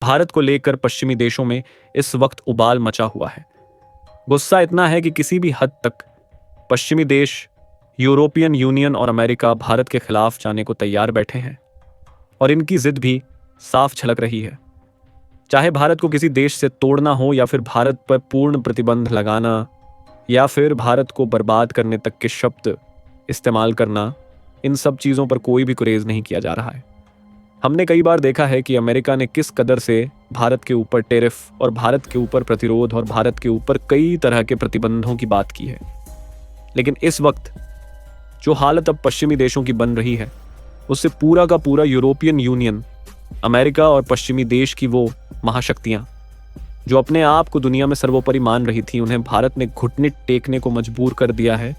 भारत को लेकर पश्चिमी देशों में इस वक्त उबाल मचा हुआ है। गुस्सा इतना है कि किसी भी हद तक पश्चिमी देश, यूरोपियन यूनियन और अमेरिका भारत के खिलाफ जाने को तैयार बैठे हैं और इनकी जिद भी साफ झलक रही है। चाहे भारत को किसी देश से तोड़ना हो या फिर भारत पर पूर्ण प्रतिबंध लगाना या फिर भारत को बर्बाद करने तक के शब्द इस्तेमाल करना, इन सब चीज़ों पर कोई भी गुरेज नहीं किया जा रहा है। हमने कई बार देखा है कि अमेरिका ने किस कदर से भारत के ऊपर टेरिफ और भारत के ऊपर प्रतिरोध और भारत के ऊपर कई तरह के प्रतिबंधों की बात की है। लेकिन इस वक्त जो हालत अब पश्चिमी देशों की बन रही है, उससे पूरा का पूरा यूरोपियन यूनियन, अमेरिका और पश्चिमी देश की वो महाशक्तियां जो अपने आप को दुनिया में सर्वोपरि मान रही थी, उन्हें भारत ने घुटने टेकने को मजबूर कर दिया है।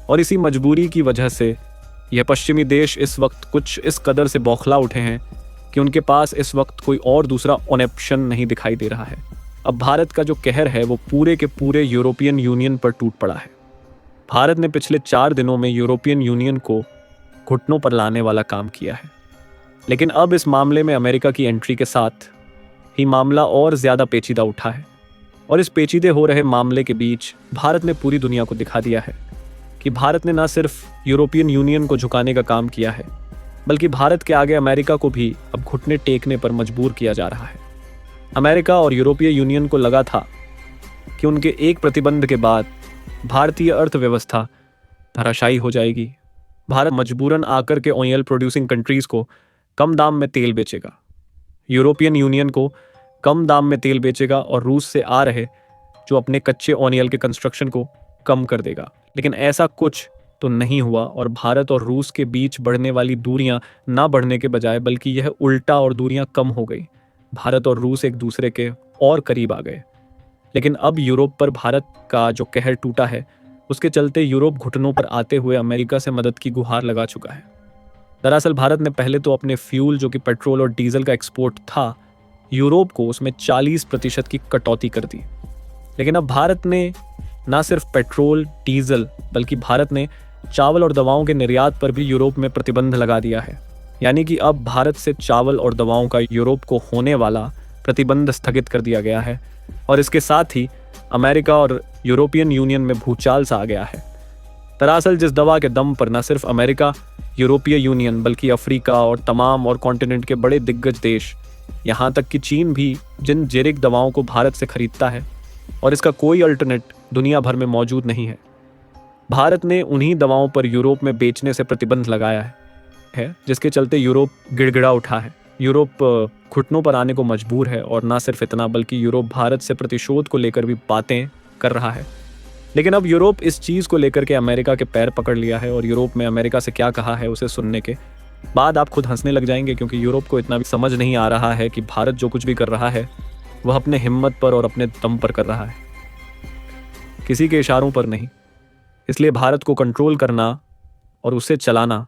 और इसी मजबूरी की वजह से यह पश्चिमी देश इस वक्त कुछ इस कदर से बौखला उठे हैं कि उनके पास इस वक्त कोई और दूसरा ऑप्शन नहीं दिखाई दे रहा है। अब भारत का जो कहर है वो पूरे के पूरे यूरोपियन यूनियन पर टूट पड़ा है। भारत ने पिछले 4 दिनों में यूरोपियन यूनियन को घुटनों पर लाने वाला काम किया है। लेकिन अब इस मामले में अमेरिका की एंट्री के साथ ही मामला और ज़्यादा पेचीदा उठा है। और इस पेचीदे हो रहे मामले के बीच भारत ने पूरी दुनिया को दिखा दिया है कि भारत ने न सिर्फ यूरोपियन यूनियन को झुकाने का काम किया है, बल्कि भारत के आगे अमेरिका को भी अब घुटने टेकने पर मजबूर किया जा रहा है। अमेरिका और यूरोपीय यूनियन को लगा था कि उनके एक प्रतिबंध के बाद भारतीय अर्थव्यवस्था धराशायी हो जाएगी। भारत मजबूरन आकर के ऑयल प्रोड्यूसिंग कंट्रीज को कम दाम में तेल बेचेगा, यूरोपियन यूनियन को कम दाम में तेल बेचेगा और रूस से आ रहे जो अपने कच्चे ऑयल के कंस्ट्रक्शन को कम कर देगा। लेकिन ऐसा कुछ तो नहीं हुआ और भारत और रूस के बीच बढ़ने वाली दूरियां ना बढ़ने के बजाय बल्कि यह उल्टा और दूरियां कम हो गई। भारत और रूस एक दूसरे के और करीब आ गए। लेकिन अब यूरोप पर भारत का जो कहर टूटा है, उसके चलते यूरोप घुटनों पर आते हुए अमेरिका से मदद की गुहार लगा चुका है। दरअसल भारत ने पहले तो अपने फ्यूल जो कि पेट्रोल और डीजल का एक्सपोर्ट था, यूरोप को उसमें 40% की कटौती कर दी। लेकिन अब भारत ने ना सिर्फ पेट्रोल डीजल बल्कि भारत ने चावल और दवाओं के निर्यात पर भी यूरोप में प्रतिबंध लगा दिया है। यानी कि अब भारत से चावल और दवाओं का यूरोप को होने वाला प्रतिबंध स्थगित कर दिया गया है। और इसके साथ ही अमेरिका और यूरोपियन यूनियन में भूचाल सा आ गया है। दरअसल जिस दवा के दम पर न सिर्फ अमेरिका, यूरोपीय यूनियन बल्कि अफ्रीका और तमाम और कॉन्टिनेंट के बड़े दिग्गज देश, यहाँ तक कि चीन भी जिन जेरिक दवाओं को भारत से खरीदता है और इसका कोई अल्टरनेट दुनिया भर में मौजूद नहीं है, भारत ने उन्हीं दवाओं पर यूरोप में बेचने से प्रतिबंध लगाया है, जिसके चलते यूरोप गिड़गिड़ा उठा है। यूरोप घुटनों पर आने को मजबूर है और ना सिर्फ इतना बल्कि यूरोप भारत से प्रतिशोध को लेकर भी बातें कर रहा है। लेकिन अब यूरोप इस चीज़ को लेकर के अमेरिका के पैर पकड़ लिया है और यूरोप में अमेरिका से क्या कहा है उसे सुनने के बाद आप खुद हंसने लग जाएंगे, क्योंकि यूरोप को इतना भी समझ नहीं आ रहा है कि भारत जो कुछ भी कर रहा है वह अपने हिम्मत पर और अपने दम पर कर रहा है, किसी के इशारों पर नहीं। इसलिए भारत को कंट्रोल करना और उसे चलाना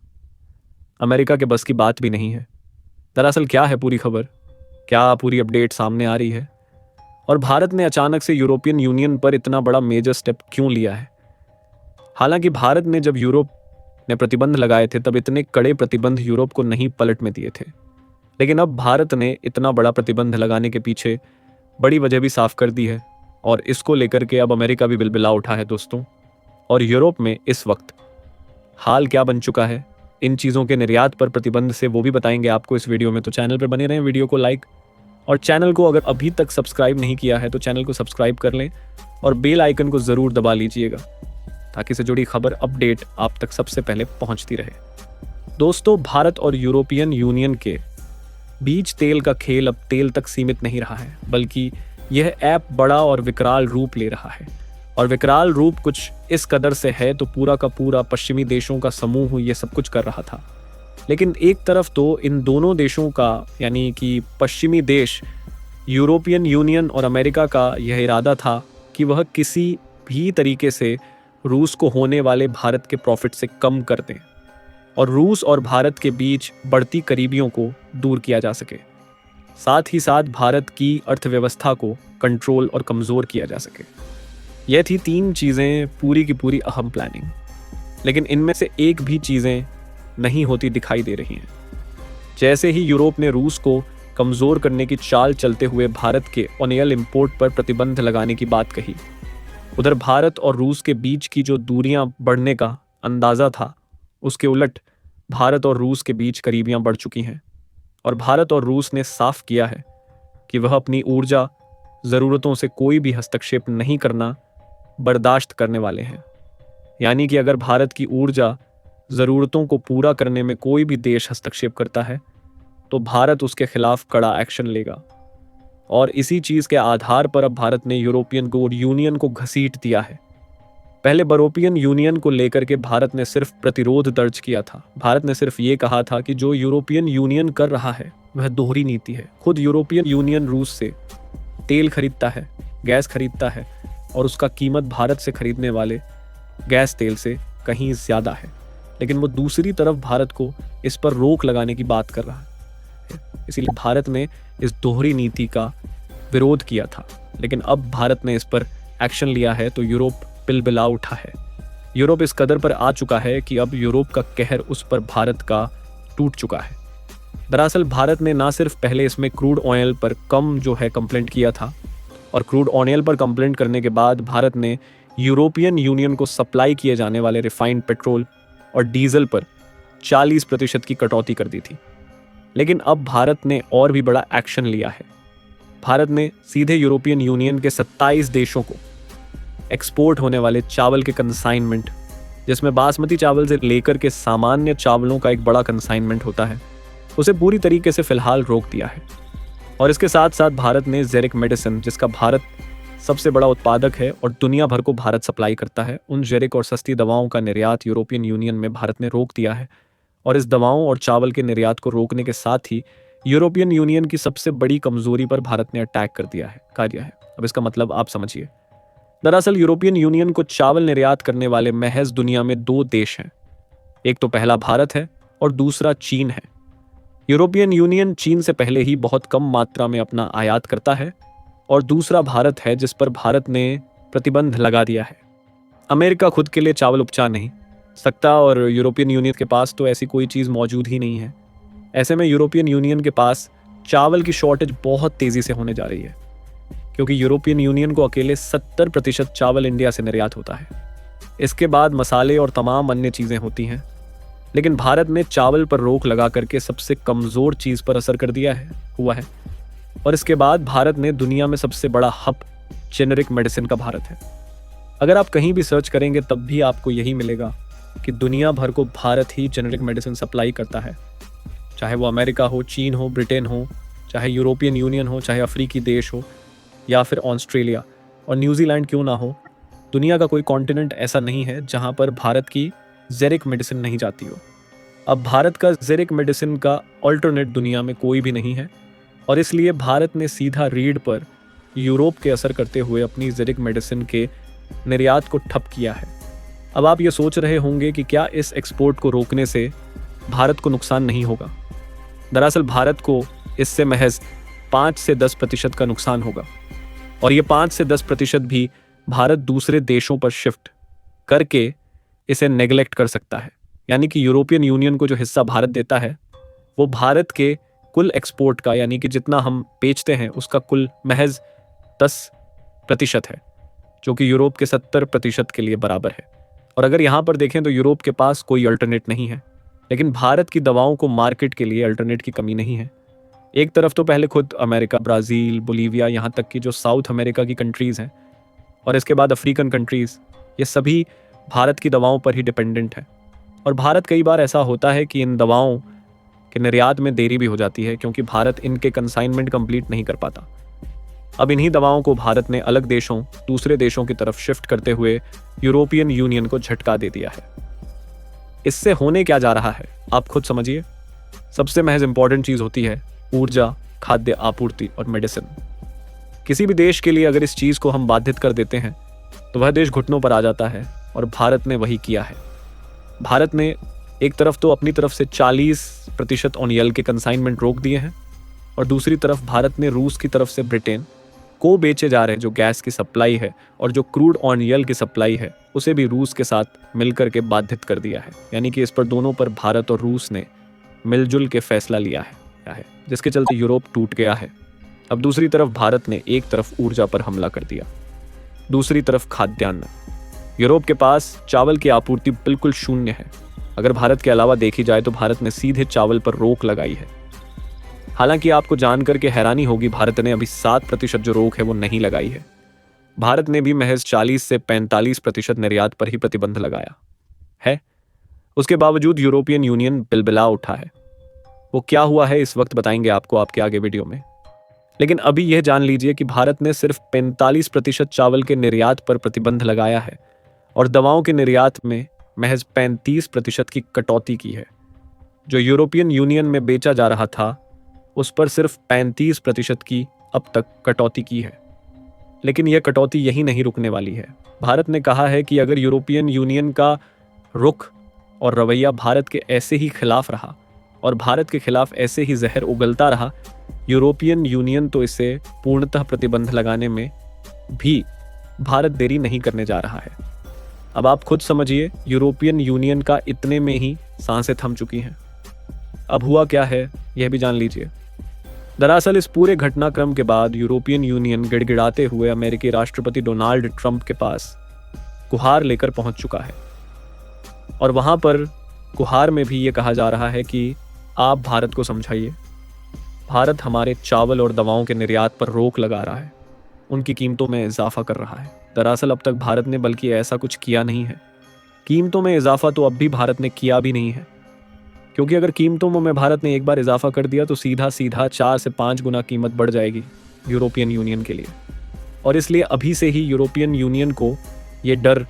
अमेरिका के बस की बात भी नहीं है। दरअसल क्या है पूरी खबर, क्या पूरी अपडेट सामने आ रही है और भारत ने अचानक से यूरोपियन यूनियन पर इतना बड़ा मेजर स्टेप क्यों लिया है? हालांकि भारत ने जब यूरोप ने प्रतिबंध लगाए थे तब इतने कड़े प्रतिबंध यूरोप को नहीं पलट में दिए थे। लेकिन अब भारत ने इतना बड़ा प्रतिबंध लगाने के पीछे बड़ी वजह भी साफ कर दी है और इसको लेकर के अब अमेरिका भी बिलबिला उठा है दोस्तों। और यूरोप में इस वक्त हाल क्या बन चुका है इन चीज़ों के निर्यात पर प्रतिबंध से, वो भी बताएंगे आपको इस वीडियो में। तो चैनल पर बने रहें, वीडियो को लाइक और चैनल को अगर अभी तक सब्सक्राइब नहीं किया है तो चैनल को सब्सक्राइब कर लें और बेल आइकन को ज़रूर दबा लीजिएगा ताकि से जुड़ी खबर अपडेट आप तक सबसे पहले पहुंचती रहे। दोस्तों, भारत और यूरोपियन यूनियन के बीच तेल का खेल अब तेल तक सीमित नहीं रहा है, बल्कि यह ऐप बड़ा और विकराल रूप ले रहा है। और विकराल रूप कुछ इस कदर से है तो पूरा का पूरा पश्चिमी देशों का समूह ये सब कुछ कर रहा था। लेकिन एक तरफ तो इन दोनों देशों का यानी कि पश्चिमी देश, यूरोपियन यूनियन और अमेरिका का यह इरादा था कि वह किसी भी तरीके से रूस को होने वाले भारत के प्रॉफिट से कम कर दें और रूस और भारत के बीच बढ़ती करीबियों को दूर किया जा सके, साथ ही साथ भारत की अर्थव्यवस्था को कंट्रोल और कमज़ोर किया जा सके। यह थी 3 चीज़ें पूरी की पूरी अहम प्लानिंग। लेकिन इनमें से एक भी चीज़ें नहीं होती दिखाई दे रही हैं। जैसे ही यूरोप ने रूस को कमज़ोर करने की चाल चलते हुए भारत के ऑयल इंपोर्ट पर प्रतिबंध लगाने की बात कही। उधर भारत और रूस के बीच की जो दूरियां बढ़ने का अंदाज़ा था, उसके उलट भारत और रूस के बीच करीबियां बढ़ चुकी हैं और भारत और रूस ने साफ किया है कि वह अपनी ऊर्जा ज़रूरतों से कोई भी हस्तक्षेप नहीं करना बर्दाश्त करने वाले हैं। यानी कि अगर भारत की ऊर्जा ज़रूरतों को पूरा करने में कोई भी देश हस्तक्षेप करता है तो भारत उसके खिलाफ कड़ा एक्शन लेगा। और इसी चीज़ के आधार पर अब भारत ने यूरोपियन यूनियन को घसीट दिया है। पहले यूरोपियन यूनियन को लेकर के भारत ने सिर्फ प्रतिरोध दर्ज किया था। भारत ने सिर्फ ये कहा था कि जो यूरोपियन यूनियन कर रहा है वह दोहरी नीति है। खुद यूरोपियन यूनियन रूस से तेल खरीदता है, गैस खरीदता है और उसका कीमत भारत से खरीदने वाले गैस तेल से कहीं ज़्यादा है, लेकिन वो दूसरी तरफ भारत को इस पर रोक लगाने की बात कर रहा है। इसीलिए भारत ने इस दोहरी नीति का विरोध किया था, लेकिन अब भारत ने इस पर एक्शन लिया है तो यूरोप बिलबिला उठा है। यूरोप इस कदर पर आ चुका है कि अब यूरोप का कहर उस पर भारत का टूट चुका है। दरअसल भारत ने ना सिर्फ पहले इसमें क्रूड ऑयल पर कम जो है कंप्लेंट किया था, और क्रूड ऑयल पर कंप्लेंट करने के बाद भारत ने यूरोपियन यूनियन को सप्लाई किए जाने वाले रिफाइंड पेट्रोल और डीजल पर 40% की कटौती कर दी थी। लेकिन अब भारत ने और भी बड़ा एक्शन लिया है। भारत ने सीधे यूरोपियन यूनियन के 27 देशों को एक्सपोर्ट होने वाले चावल के कंसाइनमेंट, जिसमें बासमती चावल से लेकर के सामान्य चावलों का एक बड़ा कंसाइनमेंट होता है, उसे पूरी तरीके से फिलहाल रोक दिया है। और इसके साथ साथ भारत ने जेरिक मेडिसिन, जिसका भारत सबसे बड़ा उत्पादक है और दुनिया भर को भारत सप्लाई करता है, उन जेरिक और सस्ती दवाओं का निर्यात यूरोपियन यूनियन में भारत ने रोक दिया है। और इस दवाओं और चावल के निर्यात को रोकने के साथ ही यूरोपियन यूनियन की सबसे बड़ी कमजोरी पर भारत ने अटैक कर दिया है। अब इसका मतलब आप समझिए। दरअसल यूरोपियन यूनियन को चावल निर्यात करने वाले महज दुनिया में 2 देश हैं। एक तो पहला भारत है और दूसरा चीन है। यूरोपियन यूनियन चीन से पहले ही बहुत कम मात्रा में अपना आयात करता है, और दूसरा भारत है जिस पर भारत ने प्रतिबंध लगा दिया है। अमेरिका खुद के लिए चावल उपजा नहीं सकता और यूरोपियन यूनियन के पास तो ऐसी कोई चीज़ मौजूद ही नहीं है। ऐसे में यूरोपियन यूनियन के पास चावल की शॉर्टेज बहुत तेज़ी से होने जा रही है, क्योंकि यूरोपियन यूनियन को अकेले 70% चावल इंडिया से निर्यात होता है। इसके बाद मसाले और तमाम अन्य चीज़ें होती हैं, लेकिन भारत ने चावल पर रोक लगा करके सबसे कमज़ोर चीज़ पर असर कर दिया हुआ है। और इसके बाद भारत ने दुनिया में सबसे बड़ा हब जेनेरिक मेडिसिन का भारत है। अगर आप कहीं भी सर्च करेंगे तब भी आपको यही मिलेगा कि दुनिया भर को भारत ही जेनेरिक मेडिसिन सप्लाई करता है, चाहे वो अमेरिका हो, चीन हो, ब्रिटेन हो, चाहे यूरोपियन यूनियन हो, चाहे अफ्रीकी देश हो, या फिर ऑस्ट्रेलिया और न्यूजीलैंड क्यों ना हो। दुनिया का कोई कॉन्टिनेंट ऐसा नहीं है जहाँ पर भारत की जेरिक मेडिसिन नहीं जाती हो। अब भारत का जेरिक मेडिसिन का ऑल्टरनेट दुनिया में कोई भी नहीं है, और इसलिए भारत ने सीधा रीढ़ पर यूरोप के असर करते हुए अपनी जेरिक मेडिसिन के निर्यात को ठप किया है। अब आप ये सोच रहे होंगे कि क्या इस एक्सपोर्ट को रोकने से भारत को नुकसान नहीं होगा। दरअसल भारत को इससे महज 5 से 10% का नुकसान होगा, और ये 5 से 10% भी भारत दूसरे देशों पर शिफ्ट करके इसे नेगलेक्ट कर सकता है। यानी कि यूरोपियन यूनियन को जो हिस्सा भारत देता है वो भारत के कुल एक्सपोर्ट का, यानी कि जितना हम बेचते हैं उसका कुल महज 10% है, जो कि यूरोप के 70% के लिए बराबर है। और अगर यहाँ पर देखें तो यूरोप के पास कोई अल्टरनेट नहीं है, लेकिन भारत की दवाओं को मार्केट के लिए अल्टरनेट की कमी नहीं है। एक तरफ तो पहले खुद अमेरिका, ब्राज़ील, बोलीविया, यहाँ तक कि जो साउथ अमेरिका की कंट्रीज़ हैं, और इसके बाद अफ्रीकन कंट्रीज़, ये सभी भारत की दवाओं पर ही डिपेंडेंट है। और भारत कई बार ऐसा होता है कि इन दवाओं के निर्यात में देरी भी हो जाती है, क्योंकि भारत इनके कंसाइनमेंट कंप्लीट नहीं कर पाता। अब इन्हीं दवाओं को भारत ने अलग देशों, दूसरे देशों की तरफ शिफ्ट करते हुए यूरोपियन यूनियन को झटका दे दिया है। इससे होने क्या जा रहा है आप खुद समझिए। सबसे महज इंपॉर्टेंट चीज़ होती है ऊर्जा, खाद्य आपूर्ति और मेडिसिन। किसी भी देश के लिए अगर इस चीज़ को हम बाधित कर देते हैं तो वह देश घुटनों पर आ जाता है, और भारत ने वही किया है। भारत ने एक तरफ तो अपनी तरफ से 40% ऑयल के कंसाइनमेंट रोक दिए हैं, और दूसरी तरफ भारत ने रूस की तरफ से ब्रिटेन को बेचे जा रहे जो गैस की सप्लाई है और जो क्रूड ऑयल की सप्लाई है उसे भी रूस के साथ मिलकर के बाधित कर दिया है। यानी कि इस पर दोनों पर भारत और रूस ने मिलजुल के फैसला लिया है। गया है, जिसके चलते यूरोप टूट गया है। अब दूसरी तरफ भारत ने एक तरफ ऊर्जा पर हमला कर दिया, दूसरी तरफ खाद्यान्न। यूरोप के पास चावल की आपूर्ति बिल्कुल शून्य है। अगर भारत के अलावा देखी जाए तो भारत ने सीधे चावल पर रोक लगाई है। हालांकि आपको जानकर के हैरानी होगी, भारत ने अभी 7% जो रोक है वो नहीं लगाई है। भारत ने भी महज 40 से 45% निर्यात पर ही प्रतिबंध लगाया है। उसके बावजूद यूरोपियन यूनियन बिलबिला उठा है। वो क्या हुआ है इस वक्त बताएंगे आपको आपके आगे वीडियो में। लेकिन अभी यह जान लीजिए कि भारत ने सिर्फ 45% चावल के निर्यात पर प्रतिबंध लगाया है और दवाओं के निर्यात में महज 35% की कटौती की है। जो यूरोपियन यूनियन में बेचा जा रहा था उस पर सिर्फ 35% की अब तक कटौती की है। लेकिन यह कटौती यही नहीं रुकने वाली है। भारत ने कहा है कि अगर यूरोपियन यूनियन का रुख और रवैया भारत के ऐसे ही खिलाफ रहा और भारत के खिलाफ ऐसे ही जहर उगलता रहा, यूरोपियन यूनियन तो इसे पूर्णतः प्रतिबंध लगाने में भी भारत देरी नहीं करने जा रहा है। अब आप खुद समझिए, यूरोपियन यूनियन का इतने में ही सांसें थम चुकी हैं। अब हुआ क्या है यह भी जान लीजिए। दरअसल इस पूरे घटनाक्रम के बाद यूरोपियन यूनियन गिड़गिड़ाते हुए अमेरिकी राष्ट्रपति डोनाल्ड ट्रंप के पास गुहार लेकर पहुंच चुका है और वहां पर गुहार में भी ये कहा जा रहा है कि आप भारत को समझाइए। भारत हमारे चावल और दवाओं के निर्यात पर रोक लगा रहा है, उनकी कीमतों में इजाफा कर रहा है। दरअसल अब तक भारत ने बल्कि ऐसा कुछ किया नहीं है। कीमतों में इजाफा तो अब भी भारत ने किया भी नहीं है, क्योंकि अगर कीमतों में भारत ने एक बार इजाफा कर दिया तो सीधा 4 से 5 गुना कीमत बढ़ जाएगी यूरोपियन यूनियन के लिए। और इसलिए अभी से ही यूरोपियन यूनियन को ये डर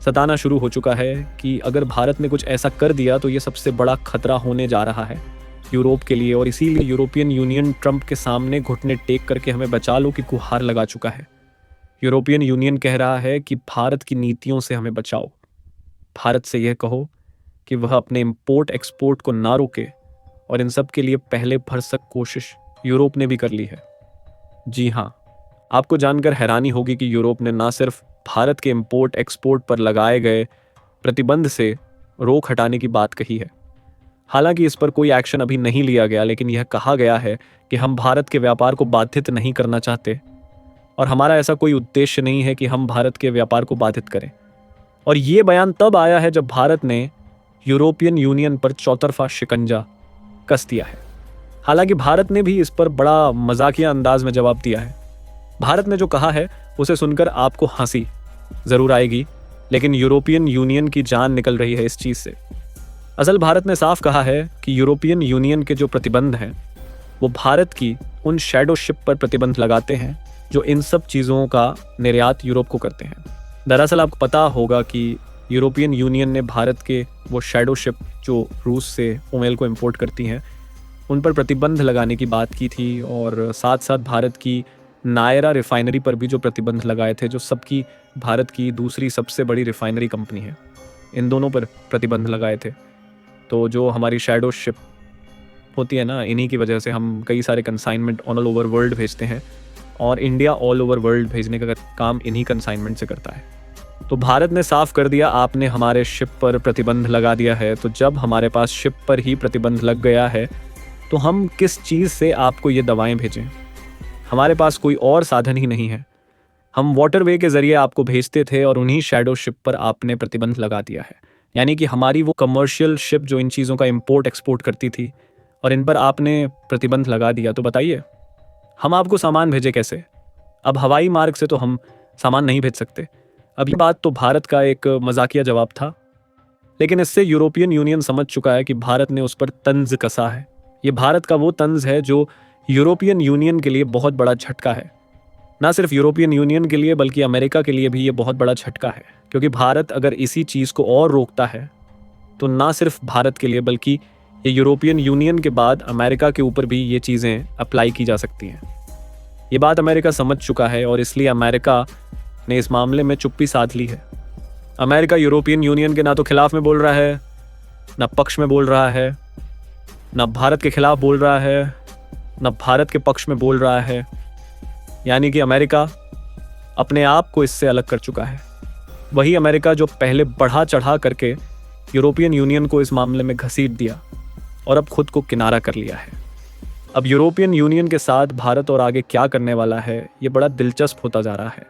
सताना शुरू हो चुका है कि अगर भारत ने कुछ ऐसा कर दिया तो ये सबसे बड़ा खतरा होने जा रहा है यूरोप के लिए। और इसीलिए यूरोपियन यूनियन ट्रंप के सामने घुटने टेक करके हमें बचा लो की गुहार लगा चुका है। यूरोपियन यूनियन कह रहा है कि भारत की नीतियों से हमें बचाओ। भारत से यह कहो कि वह अपने इंपोर्ट एक्सपोर्ट को ना रोके, और इन सब के लिए पहले भरसक कोशिश यूरोप ने भी कर ली है। जी हाँ, आपको जानकर हैरानी होगी कि यूरोप ने ना सिर्फ भारत के इंपोर्ट एक्सपोर्ट पर लगाए गए प्रतिबंध से रोक हटाने की बात कही है। हालांकि इस पर कोई एक्शन अभी नहीं लिया गया, लेकिन यह कहा गया है कि हम भारत के व्यापार को बाधित नहीं करना चाहते और हमारा ऐसा कोई उद्देश्य नहीं है कि हम भारत के व्यापार को बाधित करें। और ये बयान तब आया है जब भारत ने यूरोपियन यूनियन पर चौतरफा शिकंजा कस दिया है। हालांकि भारत ने भी इस पर बड़ा मजाकिया अंदाज में जवाब दिया है। भारत ने जो कहा है उसे सुनकर आपको हंसी जरूर आएगी, लेकिन यूरोपियन यूनियन की जान निकल रही है इस चीज से। असल भारत ने साफ कहा है कि यूरोपियन यूनियन के जो प्रतिबंध हैं वो भारत की उन शैडो शिप पर प्रतिबंध लगाते हैं जो इन सब चीज़ों का निर्यात यूरोप को करते हैं। दरअसल आपको पता होगा कि यूरोपियन यूनियन ने भारत के वो शैडो शिप जो रूस से ओमेल को इंपोर्ट करती हैं उन पर प्रतिबंध लगाने की बात की थी, और साथ साथ भारत की नायरा रिफाइनरी पर भी जो प्रतिबंध लगाए थे, जो सबकी भारत की दूसरी सबसे बड़ी रिफाइनरी कंपनी है, इन दोनों पर प्रतिबंध लगाए थे। तो जो हमारी शैडो शिप होती है ना, इन्हीं की वजह से हम कई सारे कंसाइनमेंट ऑल ओवर वर्ल्ड भेजते हैं, और इंडिया ऑल ओवर वर्ल्ड भेजने का काम इन्हीं कंसाइनमेंट से करता है। तो भारत ने साफ कर दिया, आपने हमारे शिप पर प्रतिबंध लगा दिया है, तो जब हमारे पास शिप पर ही प्रतिबंध लग गया है तो हम किस चीज़ से आपको ये दवाएं भेजें? हमारे पास कोई और साधन ही नहीं है। हम वाटरवे के ज़रिए आपको भेजते थे और उन्हीं शैडो शिप पर आपने प्रतिबंध लगा दिया है। यानी कि हमारी वो कमर्शियल शिप जो इन चीज़ों का इंपोर्ट एक्सपोर्ट करती थी और इन पर आपने प्रतिबंध लगा दिया, तो बताइए हम आपको सामान भेजे कैसे? अब हवाई मार्ग से तो हम सामान नहीं भेज सकते। अब ये बात तो भारत का एक मजाकिया जवाब था, लेकिन इससे यूरोपियन यूनियन समझ चुका है कि भारत ने उस पर तंज कसा है। ये भारत का वो तंज है जो यूरोपियन यूनियन के लिए बहुत बड़ा झटका है। ना सिर्फ यूरोपियन यूनियन के लिए बल्कि अमेरिका के लिए भी ये बहुत बड़ा झटका है, क्योंकि भारत अगर इसी चीज़ को और रोकता है तो ना सिर्फ भारत के लिए बल्कि ये यूरोपियन यूनियन के बाद अमेरिका के ऊपर भी ये चीज़ें अप्लाई की जा सकती हैं। ये बात अमेरिका समझ चुका है और इसलिए अमेरिका ने इस मामले में चुप्पी साध ली है। अमेरिका यूरोपियन यूनियन के ना तो खिलाफ में बोल रहा है, ना पक्ष में बोल रहा है, ना भारत के खिलाफ बोल रहा है, ना भारत के पक्ष में बोल रहा है। यानी कि अमेरिका अपने आप को इससे अलग कर चुका है। वही अमेरिका जो पहले बढ़ा चढ़ा करके यूरोपियन यूनियन को इस मामले में घसीट दिया और अब खुद को किनारा कर लिया है। अब यूरोपियन यूनियन के साथ भारत और आगे क्या करने वाला है, ये बड़ा दिलचस्प होता जा रहा है।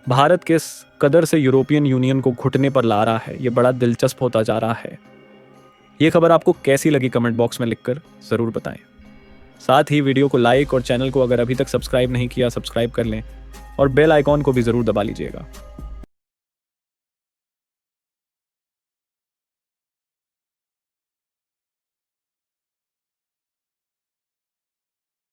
भारत किस कदर से यूरोपियन यूनियन को घुटने पर ला रहा है, ये बड़ा दिलचस्प होता जा रहा है। ये खबर आपको कैसी लगी कमेंट बॉक्स में लिखकर ज़रूर बताएं। साथ ही वीडियो को लाइक और चैनल को अगर अभी तक सब्सक्राइब नहीं किया सब्सक्राइब कर लें और बेल आइकॉन को भी ज़रूर दबा लीजिएगा।